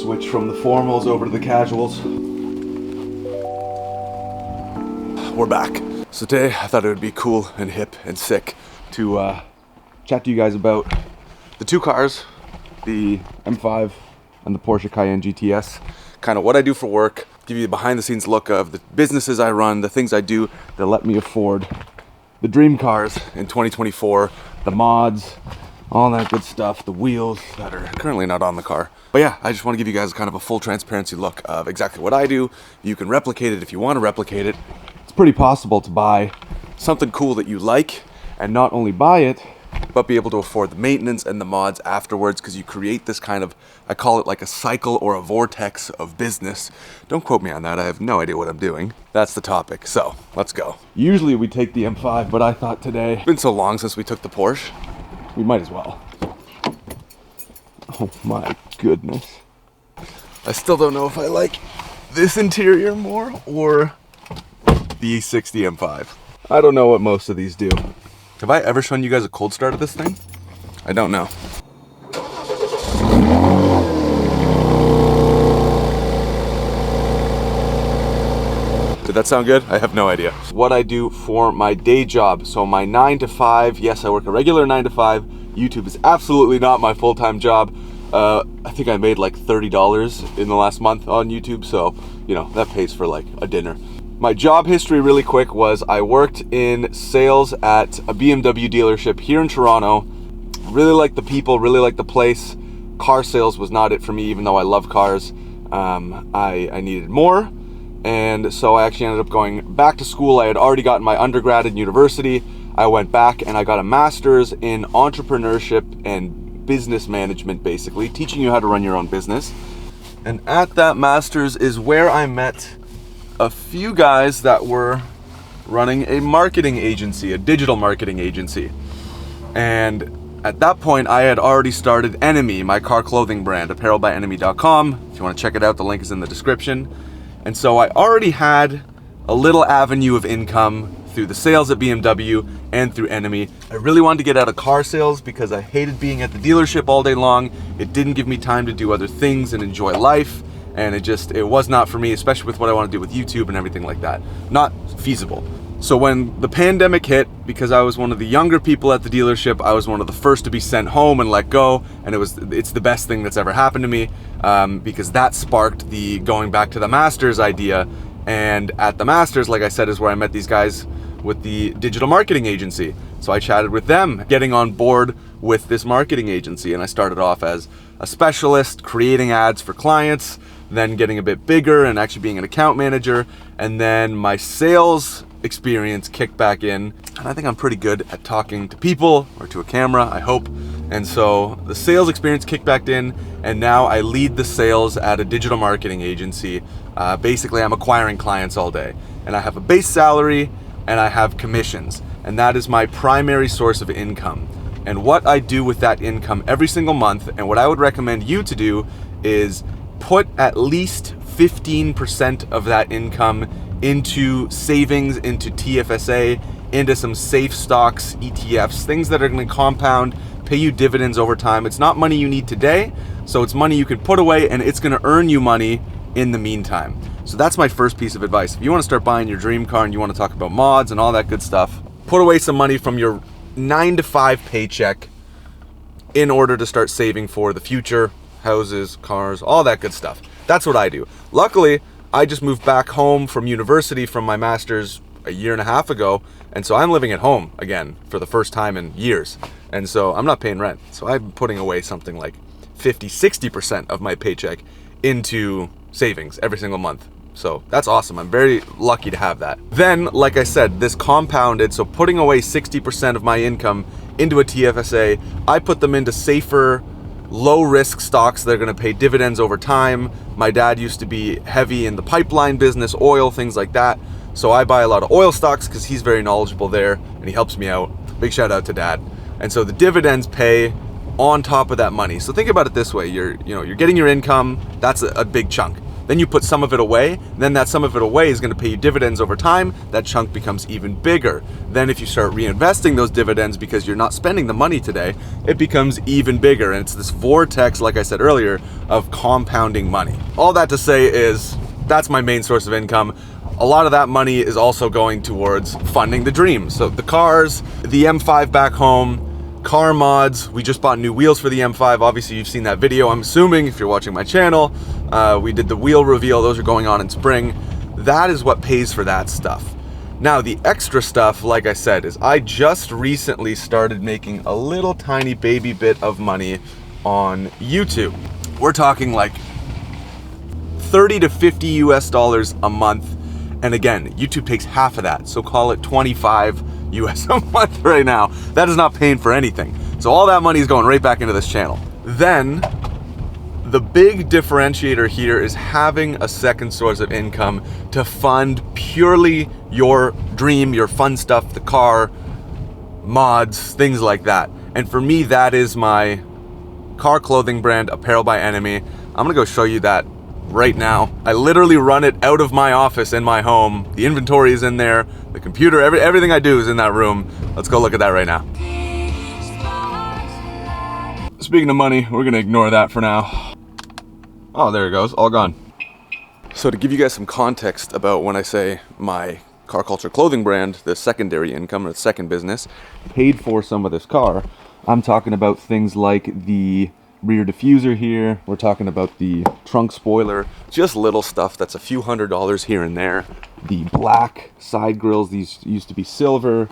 switch from the formals over to the casuals. We're back. So today I thought it would be cool and hip and sick to chat to you guys about the two cars, the M5 and the Porsche Cayenne GTS, kind of what I do for work, give you a behind the scenes look of the businesses I run, the things I do that let me afford the dream cars in 2024, the mods, all that good stuff, the wheels that are currently not on the car. But yeah, I just want to give you guys kind of a full transparency look of exactly what I do. You can replicate it if you want to replicate it. It's pretty possible to buy something cool that you like and not only buy it, but be able to afford the maintenance and the mods afterwards, because you create this kind of, I call it like a cycle or a vortex of business. Don't quote me on that, I have no idea what I'm doing. That's the topic, so let's go. Usually we take the M5, but I thought today, it's been so long since we took the Porsche, we might as well. Oh my goodness. I still don't know if I like this interior more or the E60 M5. I don't know what most of these do. Have I ever shown you guys a cold start of this thing? I don't know. Did that sound good? I have no idea. What I do for my day job. So my 9 to 5, yes, I work a regular 9 to 5. YouTube is absolutely not my full-time job. I think I made like $30 in the last month on YouTube. So, you know, that pays for like a dinner. My job history really quick was I worked in sales at a BMW dealership here in Toronto. Really liked the people, really liked the place. Car sales was not it for me, even though I love cars. I needed more. And so I actually ended up going back to school. I had already gotten my undergrad in university. I went back and I got a master's in entrepreneurship and business management, basically, teaching you how to run your own business. And at that master's is where I met a few guys that were running a marketing agency, a digital marketing agency. And at that point, I had already started Enemy, my car clothing brand, apparelbyenemy.com. If you want to check it out, the link is in the description. And so I already had a little avenue of income through the sales at BMW and through Enemy. I really wanted to get out of car sales because I hated being at the dealership all day long. It didn't give me time to do other things and enjoy life. And it was not for me, especially with what I want to do with YouTube and everything like that. Not feasible. So when the pandemic hit, because I was one of the younger people at the dealership, I was one of the first to be sent home and let go. And it's the best thing that's ever happened to me, because that sparked the going back to the Masters idea. And at the Masters, like I said, is where I met these guys with the digital marketing agency. So I chatted with them, getting on board with this marketing agency. And I started off as a specialist, creating ads for clients, then getting a bit bigger and actually being an account manager. And then my sales experience kicked back in. And I think I'm pretty good at talking to people or to a camera, I hope. And so the sales experience kicked back in, and now I lead the sales at a digital marketing agency. Basically, I'm acquiring clients all day. And I have a base salary and I have commissions. And that is my primary source of income. And what I do with that income every single month, and what I would recommend you to do, is put at least 15% of that income into savings, into TFSA, into some safe stocks, ETFs, things that are going to compound, pay you dividends over time. It's not money you need today, so it's money you can put away and it's going to earn you money in the meantime. So that's my first piece of advice. If you want to start buying your dream car and you want to talk about mods and all that good stuff, put away some money from your 9 to 5 paycheck in order to start saving for the future. Houses, cars, all that good stuff. That's what I do. Luckily, I just moved back home from university from my master's a year and a half ago, and so I'm living at home again for the first time in years. And so I'm not paying rent. So I'm putting away something like 50-60% of my paycheck into savings every single month. So that's awesome. I'm very lucky to have that. Then, like I said, this compounded, so putting away 60% of my income into a TFSA, I put them into safer, low-risk stocks that are going to pay dividends over time. My dad used to be heavy in the pipeline business, oil, things like that. So I buy a lot of oil stocks because he's very knowledgeable there and he helps me out. Big shout out to Dad. And so the dividends pay on top of that money. So think about it this way: you're getting your income. That's a big chunk. Then you put some of it away, then that some of it away is going to pay you dividends over time. That chunk becomes even bigger. Then if you start reinvesting those dividends because you're not spending the money today, it becomes even bigger. And it's this vortex, like I said earlier, of compounding money. All that to say is that's my main source of income. A lot of that money is also going towards funding the dream. So the cars, the M5 back home, car mods. We just bought new wheels for the M5. Obviously you've seen that video, I'm assuming, if you're watching my channel. We did the wheel reveal. Those are going on in spring. That is what pays for that stuff. Now the extra stuff, like I said, is I just recently started making a little tiny baby bit of money on YouTube. We're talking like 30 to 50 US dollars a month. And again, YouTube takes half of that. So call it 25 US a month right now. That is not paying for anything. So all that money is going right back into this channel. Then the big differentiator here is having a second source of income to fund purely your dream, your fun stuff, the car, mods, things like that. And for me, that is my car clothing brand, Apparel by Enemy. I'm gonna go show you that right now. I literally run it out of my office in my home. The inventory is in there, the computer, everything I do is in that room. Let's go look at that right now. Speaking of money, we're gonna ignore that for now. Oh, there it goes, all gone. So to give you guys some context about when I say my car culture clothing brand, the secondary income or the second business, paid for some of this car, I'm talking about things like the rear diffuser here. We're talking about the trunk spoiler, just little stuff that's a few $100s here and there. The black side grills, these used to be silver.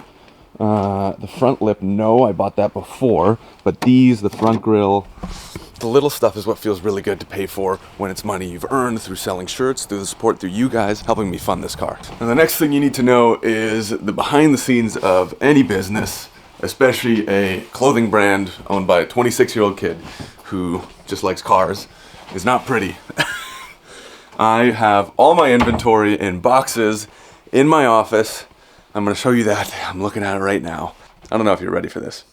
The front lip, no, I bought that before, but these, the front grill, the little stuff is what feels really good to pay for when it's money you've earned through selling shirts, through the support through you guys helping me fund this car. And the next thing you need to know is the behind the scenes of any business, especially a clothing brand owned by a 26-year-old kid who just likes cars, is not pretty. I have all my inventory in boxes in my office. I'm gonna show you that. I'm looking at it right now. I don't know if you're ready for this.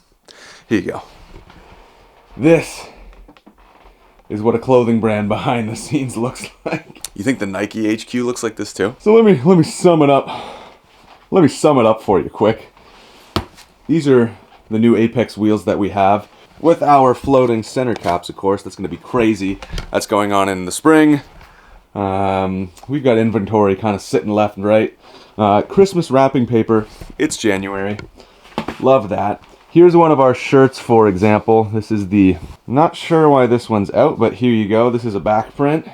Here you go. This is what a clothing brand behind the scenes looks like. You think the Nike HQ looks like this too? So let me sum it up. Let me sum it up for you quick. These are the new Apex wheels that we have with our floating center caps, of course. That's going to be crazy. That's going on in the spring. We've got inventory kind of sitting left and right. Christmas wrapping paper. It's January. Love that. Here's one of our shirts, for example. This is the, not sure why this one's out, but here you go. This is a back print.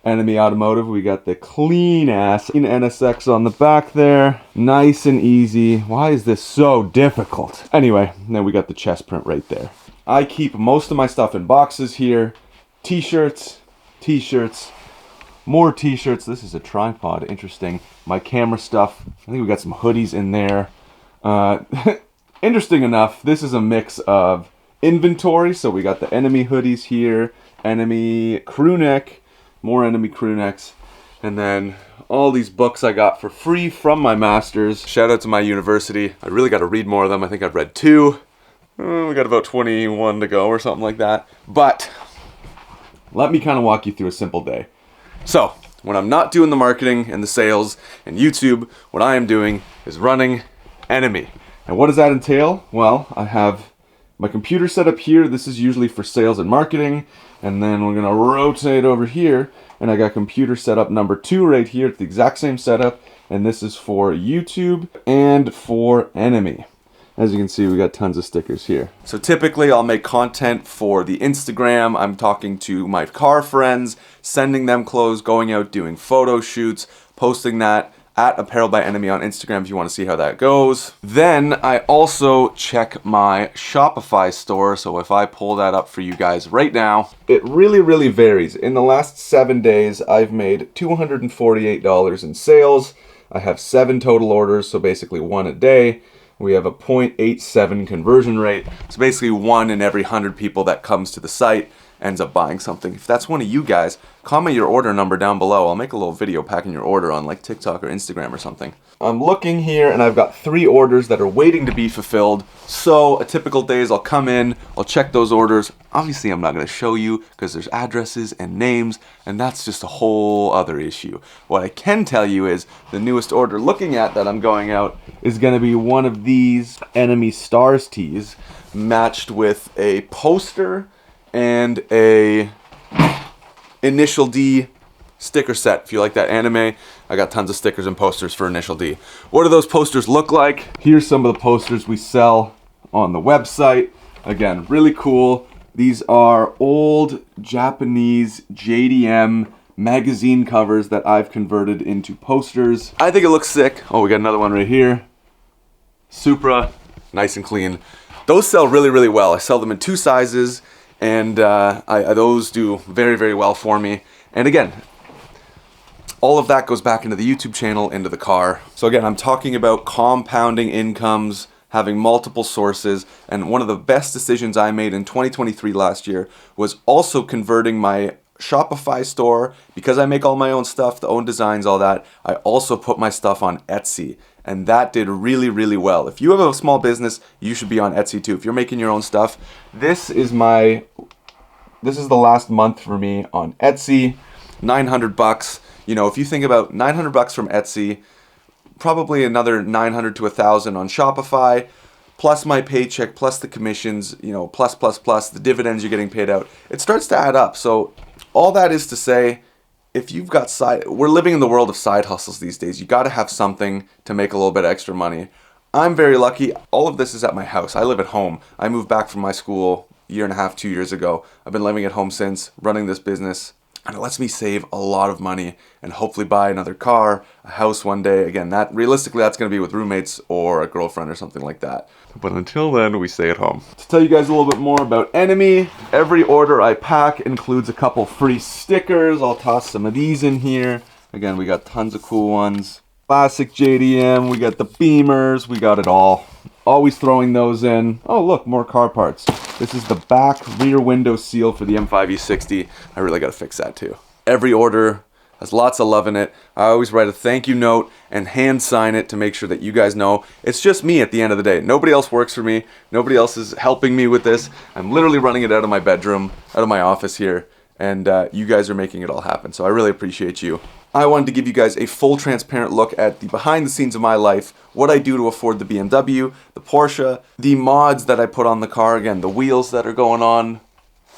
Enemy Automotive. We got the clean ass NSX on the back there. Nice and easy. Why is this so difficult? Anyway, then we got the chest print right there. I keep most of my stuff in boxes here. T-shirts, more t-shirts. This is a tripod, interesting. My camera stuff. I think we got some hoodies in there. Interesting enough, this is a mix of inventory. So we got the Enemy hoodies here, Enemy crew neck, more Enemy crew necks, and then all these books I got for free from my masters. Shout out to my university. I really got to read more of them. I think I've read 2. We got about 21 to go or something like that. But let me kind of walk you through a simple day. So when I'm not doing the marketing and the sales and YouTube, what I am doing is running Enemy. And what does that entail? Well, I have my computer set up here. This is usually for sales and marketing. And then we're gonna rotate over here, and I got computer setup number 2 right here. It's the exact same setup, and this is for YouTube and for Enemy. As you can see, we got tons of stickers here. So typically I'll make content for the Instagram. I'm talking to my car friends, sending them clothes, going out, doing photo shoots, posting that at Apparel by Enemy on Instagram if you want to see how that goes. Then I also check my Shopify store. So if I pull that up for you guys right now, it really varies. In the last 7 days, I've made $248 in sales. I have 7 total orders, so basically 1 a day. We have a 0.87 conversion rate. So basically 1 in every 100 people that comes to the site ends up buying something. If that's one of you guys, comment your order number down below. I'll make a little video packing your order on like TikTok or Instagram or something. I'm looking here and I've got 3 orders that are waiting to be fulfilled. So a typical day is I'll come in, I'll check those orders. Obviously I'm not going to show you because there's addresses and names, and that's just a whole other issue. What I can tell you is the newest order looking at that I'm going out is going to be one of these Enemy Stars tees matched with a poster and a Initial D sticker set. If you like that anime, I got tons of stickers and posters for Initial D. What do those posters look like? Here's some of the posters we sell on the website. Again, really cool. These are old Japanese JDM magazine covers that I've converted into posters. I think it looks sick. Oh, we got another one right here. Supra, nice and clean. Those sell really, really well. I sell them in 2 sizes, and those do very, very well for me. And again, all of that goes back into the YouTube channel, into the car. So again, I'm talking about compounding incomes, having multiple sources, and one of the best decisions I made in 2023 last year was also converting my Shopify store. Because I make all my own stuff, the own designs, all that, I also put my stuff on Etsy, and that did really, really well. If you have a small business, you should be on Etsy too. If you're making your own stuff, this is the last month for me on Etsy. 900 bucks. You know, if you think about 900 bucks from Etsy, probably another 900 to 1,000 on Shopify, plus my paycheck, plus the commissions, you know, plus the dividends you're getting paid out. It starts to add up. So all that is to say, if you've got we're living in the world of side hustles these days. You got to have something to make a little bit of extra money. I'm very lucky. All of this is at my house. I live at home. I moved back from my school a year and a half, 2 years ago. I've been living at home since, running this business. And it lets me save a lot of money and hopefully buy another car, a house one day. Again, that realistically, that's going to be with roommates or a girlfriend or something like that. But until then, we stay at home. To tell you guys a little bit more about Enemy, every order I pack includes a couple free stickers. I'll toss some of these in here. Again, we got tons of cool ones. Classic JDM, we got the Beamers, we got it all. Always throwing those in. Oh, look, more car parts. This is the back rear window seal for the M5E60. I really got to fix that too. Every order has lots of love in it. I always write a thank you note and hand sign it to make sure that you guys know it's just me at the end of the day. Nobody else works for me. Nobody else is helping me with this. I'm literally running it out of my bedroom, out of my office here, and you guys are making it all happen. So I really appreciate you. I wanted to give you guys a full transparent look at the behind the scenes of my life, what I do to afford the BMW, the Porsche, the mods that I put on the car, again, the wheels that are going on.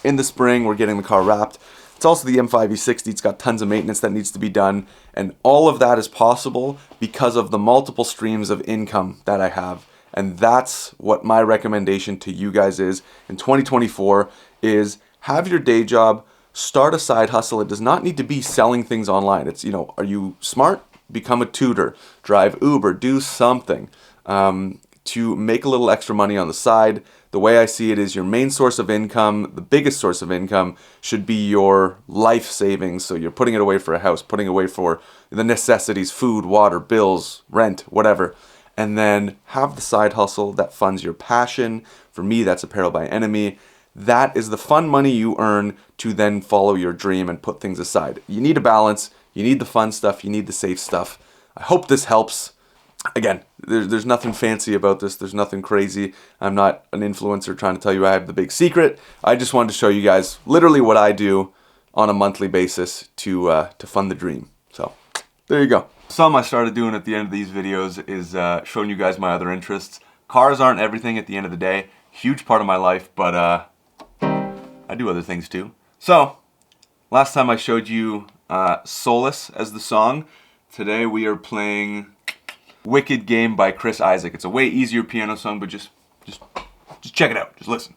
In the spring, we're getting the car wrapped. It's also the M5E60, it's got tons of maintenance that needs to be done, and all of that is possible because of the multiple streams of income that I have. And that's what my recommendation to you guys is in 2024 is have your day job, start a side hustle. It does not need to be selling things online. It's, you know, are you smart? Become a tutor, drive Uber, do something to make a little extra money on the side. The way I see it is your main source of income, the biggest source of income should be your life savings. So you're putting it away for a house, putting away for the necessities, food, water, bills, rent, whatever. And then have the side hustle that funds your passion. For me, that's apparel by Enemy. That is the fun money you earn to then follow your dream and put things aside. You need a balance. You need the fun stuff. You need the safe stuff. I hope this helps. Again, there's nothing fancy about this. There's nothing crazy. I'm not an influencer trying to tell you I have the big secret. I just wanted to show you guys literally what I do on a monthly basis to fund the dream. So there you go. Something I started doing at the end of these videos is showing you guys my other interests. Cars aren't everything at the end of the day. Huge part of my life, but I do other things too. So, last time I showed you Solace as the song. Today we are playing Wicked Game by Chris Isaak. It's a way easier piano song, but just check it out. Just listen.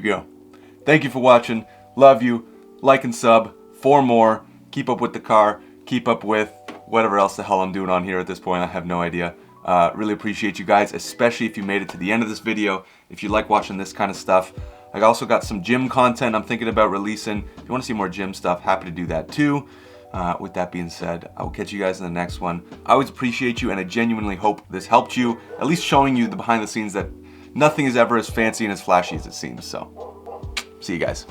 you go. Thank you for watching. Love you. Like and sub for more. Keep up with the car. Keep up with whatever else the hell I'm doing on here at this point. I have no idea. Really appreciate you guys, especially if you made it to the end of this video. If you like watching this kind of stuff. I also got some gym content I'm thinking about releasing. If you want to see more gym stuff, happy to do that too. With that being said, I will catch you guys in the next one. I always appreciate you, and I genuinely hope this helped you, at least showing you the behind the scenes that nothing is ever as fancy and as flashy as it seems. So, see you guys.